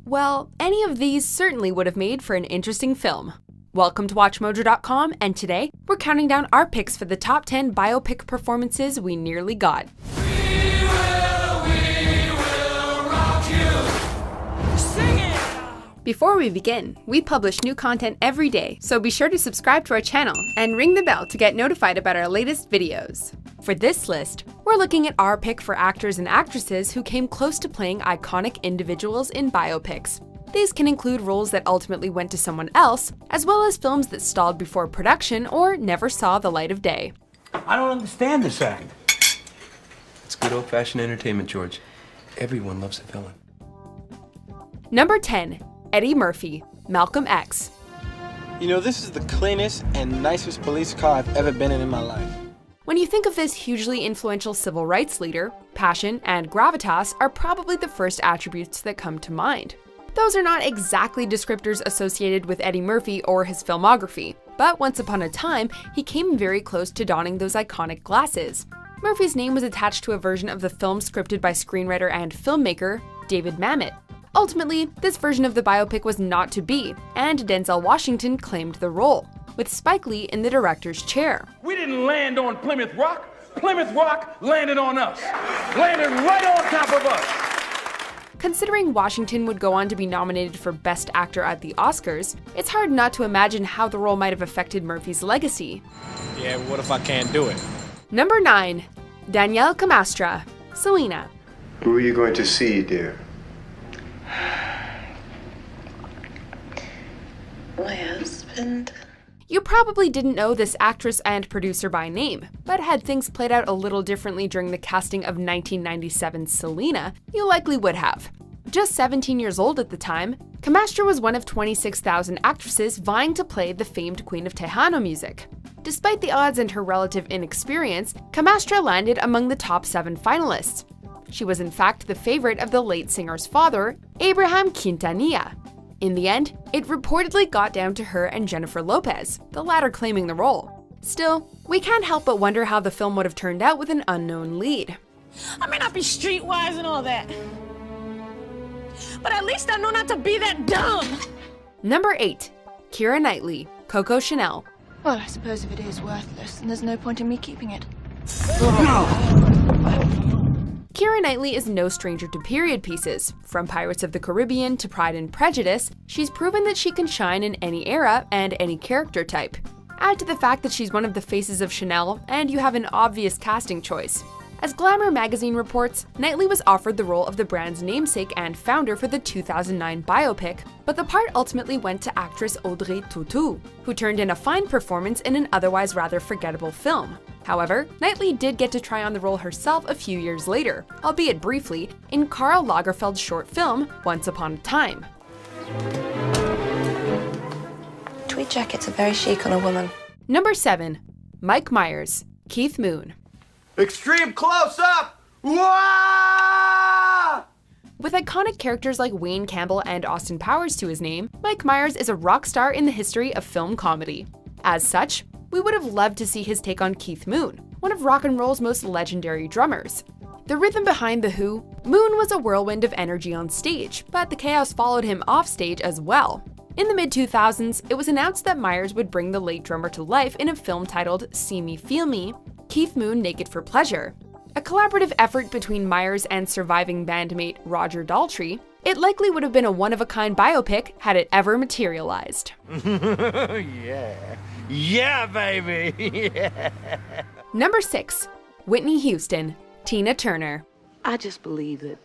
Well, any of these certainly would have made for an interesting film. Welcome to WatchMojo.com, and today we're counting down our picks for the top 10 biopic performances we nearly got. We will rock you. Sing it! Before we begin, we publish new content every day, so be sure to subscribe to our channel and ring the bell to get notified about our latest videos. For this list, we're looking at our pick for actors and actresses who came close to playing iconic individuals in biopics. These can include roles that ultimately went to someone else, as well as films that stalled before production or never saw the light of day. I don't understand this act. It's good old-fashioned entertainment, George. Everyone loves a villain. Number 10. Eddie Murphy, Malcolm X. You know, this is the cleanest and nicest police car I've ever been in my life. When you think of this hugely influential civil rights leader, passion and gravitas are probably the first attributes that come to mind. Those are not exactly descriptors associated with Eddie Murphy or his filmography, but once upon a time, he came very close to donning those iconic glasses. Murphy's name was attached to a version of the film scripted by screenwriter and filmmaker David Mamet. Ultimately, this version of the biopic was not to be, and Denzel Washington claimed the role, with Spike Lee in the director's chair. We didn't land on Plymouth Rock. Plymouth Rock landed on us. Landed right on top of us. Considering Washington would go on to be nominated for Best Actor at the Oscars, it's hard not to imagine how the role might have affected Murphy's legacy. Yeah, what if I can't do it? Number 9. Danielle Camastra, Selena. Who are you going to see, dear? My husband. You probably didn't know this actress and producer by name, but had things played out a little differently during the casting of 1997's Selena, you likely would have. Just 17 years old at the time, Camastra was one of 26,000 actresses vying to play the famed Queen of Tejano music. Despite the odds and her relative inexperience, Camastra landed among the top 7 finalists. She was in fact the favorite of the late singer's father, Abraham Quintanilla. In the end, it reportedly got down to her and Jennifer Lopez, the latter claiming the role. Still, we can't help but wonder how the film would have turned out with an unknown lead. I may not be streetwise and all that, but at least I know not to be that dumb. Number 8. Keira Knightley, Coco Chanel. Well, I suppose if it is worthless, then there's no point in me keeping it. Keira Knightley is no stranger to period pieces. From Pirates of the Caribbean to Pride and Prejudice, she's proven that she can shine in any era and any character type. Add to the fact that she's one of the faces of Chanel, and you have an obvious casting choice. As Glamour magazine reports, Knightley was offered the role of the brand's namesake and founder for the 2009 biopic, but the part ultimately went to actress Audrey Tautou, who turned in a fine performance in an otherwise rather forgettable film. However, Knightley did get to try on the role herself a few years later, albeit briefly, in Karl Lagerfeld's short film, Once Upon a Time. Tweed jackets are very chic on a woman. Number 7. Mike Myers, Keith Moon. Extreme close-up! Wah! With iconic characters like Wayne Campbell and Austin Powers to his name, Mike Myers is a rock star in the history of film comedy. As such, we would have loved to see his take on Keith Moon, one of rock and roll's most legendary drummers. The rhythm behind The Who, Moon was a whirlwind of energy on stage, but the chaos followed him off stage as well. In the mid-2000s, it was announced that Myers would bring the late drummer to life in a film titled See Me Feel Me, Keith Moon Naked for Pleasure. A collaborative effort between Myers and surviving bandmate Roger Daltrey, it likely would have been a one-of-a-kind biopic had it ever materialized. Yeah, baby. Yeah. Number 6. Whitney Houston, Tina Turner. I just believe that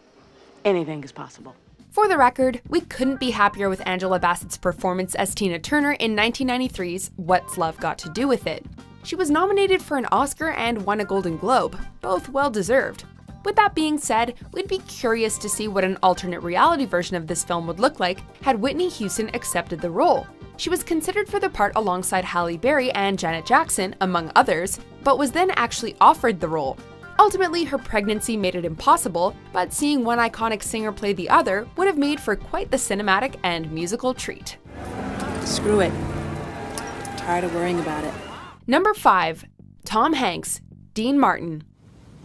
anything is possible. For the record, we couldn't be happier with Angela Bassett's performance as Tina Turner in 1993's What's Love Got to Do with It? She was nominated for an Oscar and won a Golden Globe, both well-deserved. With that being said, we'd be curious to see what an alternate reality version of this film would look like had Whitney Houston accepted the role. She was considered for the part alongside Halle Berry and Janet Jackson, among others, but was then actually offered the role. Ultimately, her pregnancy made it impossible, but seeing one iconic singer play the other would have made for quite the cinematic and musical treat. Screw it. Tired of worrying about it. Number 5. Tom Hanks, Dean Martin.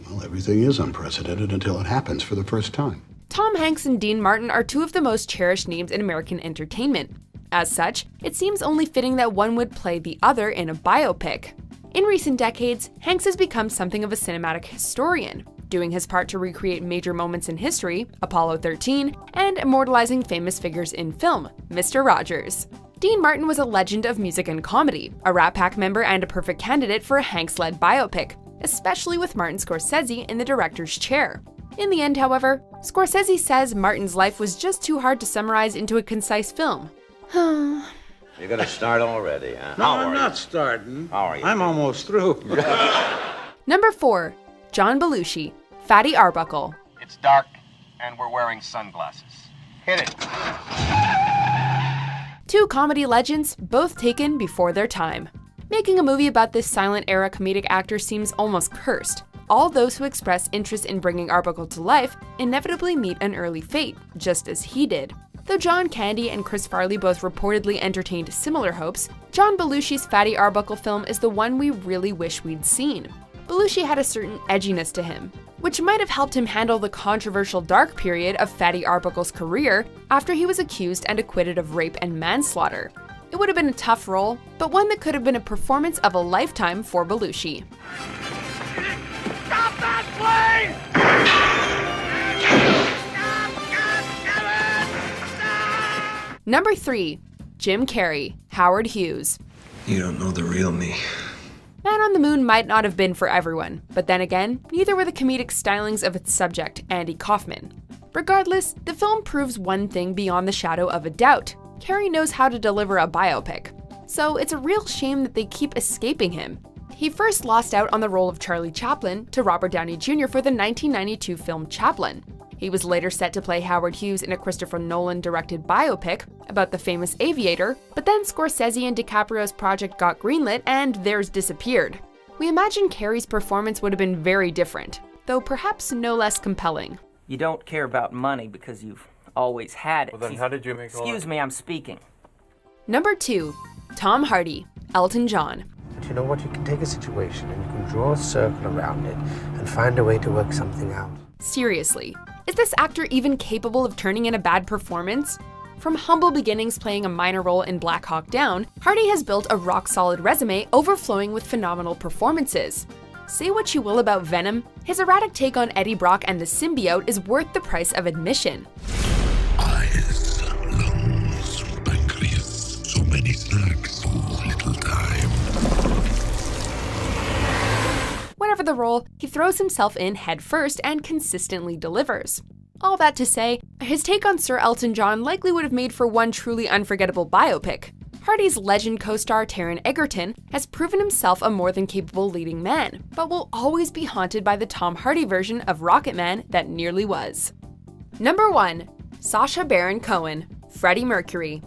Well, everything is unprecedented until it happens for the first time. Tom Hanks and Dean Martin are two of the most cherished names in American entertainment. As such, it seems only fitting that one would play the other in a biopic. In recent decades, Hanks has become something of a cinematic historian, doing his part to recreate major moments in history, Apollo 13, and immortalizing famous figures in film, Mr. Rogers. Dean Martin was a legend of music and comedy, a Rat Pack member and a perfect candidate for a Hanks-led biopic, especially with Martin Scorsese in the director's chair. In the end, however, Scorsese says Martin's life was just too hard to summarize into a concise film. You're gonna start already, huh? No, I'm not starting. How are you? I'm almost through. Number 4. John Belushi, Fatty Arbuckle. It's dark, and we're wearing sunglasses. Hit it. Two comedy legends, both taken before their time. Making a movie about this silent era comedic actor seems almost cursed. All those who express interest in bringing Arbuckle to life inevitably meet an early fate, just as he did. Though John Candy and Chris Farley both reportedly entertained similar hopes, John Belushi's Fatty Arbuckle film is the one we really wish we'd seen. Belushi had a certain edginess to him, which might have helped him handle the controversial dark period of Fatty Arbuckle's career after he was accused and acquitted of rape and manslaughter. It would have been a tough role, but one that could have been a performance of a lifetime for Belushi. Stop that, please! Number 3. Jim Carrey, Howard Hughes. You don't know the real me. Man on the Moon might not have been for everyone, but then again, neither were the comedic stylings of its subject, Andy Kaufman. Regardless, the film proves one thing beyond the shadow of a doubt. Carrey knows how to deliver a biopic. So it's a real shame that they keep escaping him. He first lost out on the role of Charlie Chaplin to Robert Downey Jr. for the 1992 film Chaplin. He was later set to play Howard Hughes in a Christopher Nolan-directed biopic about the famous aviator, but then Scorsese and DiCaprio's project got greenlit and theirs disappeared. We imagine Carrey's performance would have been very different, though perhaps no less compelling. You don't care about money because you've always had it. Well, then how did you make all that? Excuse me, I'm speaking. Number 2. Tom Hardy, Elton John. But you know what? You can take a situation and you can draw a circle around it and find a way to work something out. Seriously, is this actor even capable of turning in a bad performance? From humble beginnings playing a minor role in Black Hawk Down, Hardy has built a rock-solid resume overflowing with phenomenal performances. Say what you will about Venom, his erratic take on Eddie Brock and the symbiote is worth the price of admission. Eyes, lungs, pancreas, so many snacks, so little time. Whatever the role, he throws himself in head first and consistently delivers. All that to say, his take on Sir Elton John likely would have made for one truly unforgettable biopic. Hardy's legend co-star Taron Egerton has proven himself a more than capable leading man, but will always be haunted by the Tom Hardy version of Rocketman that nearly was. Number 1. Sacha Baron Cohen, Freddie Mercury.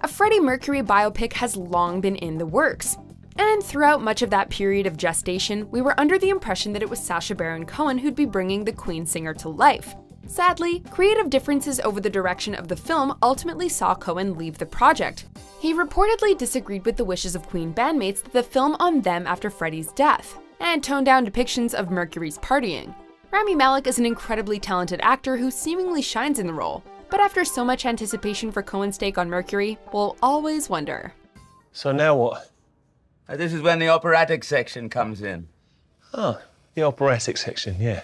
A Freddie Mercury biopic has long been in the works. And throughout much of that period of gestation, we were under the impression that it was Sacha Baron Cohen who'd be bringing the Queen singer to life. Sadly, creative differences over the direction of the film ultimately saw Cohen leave the project. He reportedly disagreed with the wishes of Queen bandmates that the film on them after Freddie's death, and toned down depictions of Mercury's partying. Rami Malek is an incredibly talented actor who seemingly shines in the role, but after so much anticipation for Cohen's take on Mercury, we'll always wonder. So now what? This is when the operatic section comes in. Oh, the operatic section, yeah.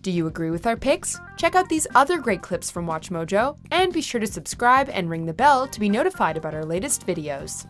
Do you agree with our picks? Check out these other great clips from WatchMojo, and be sure to subscribe and ring the bell to be notified about our latest videos.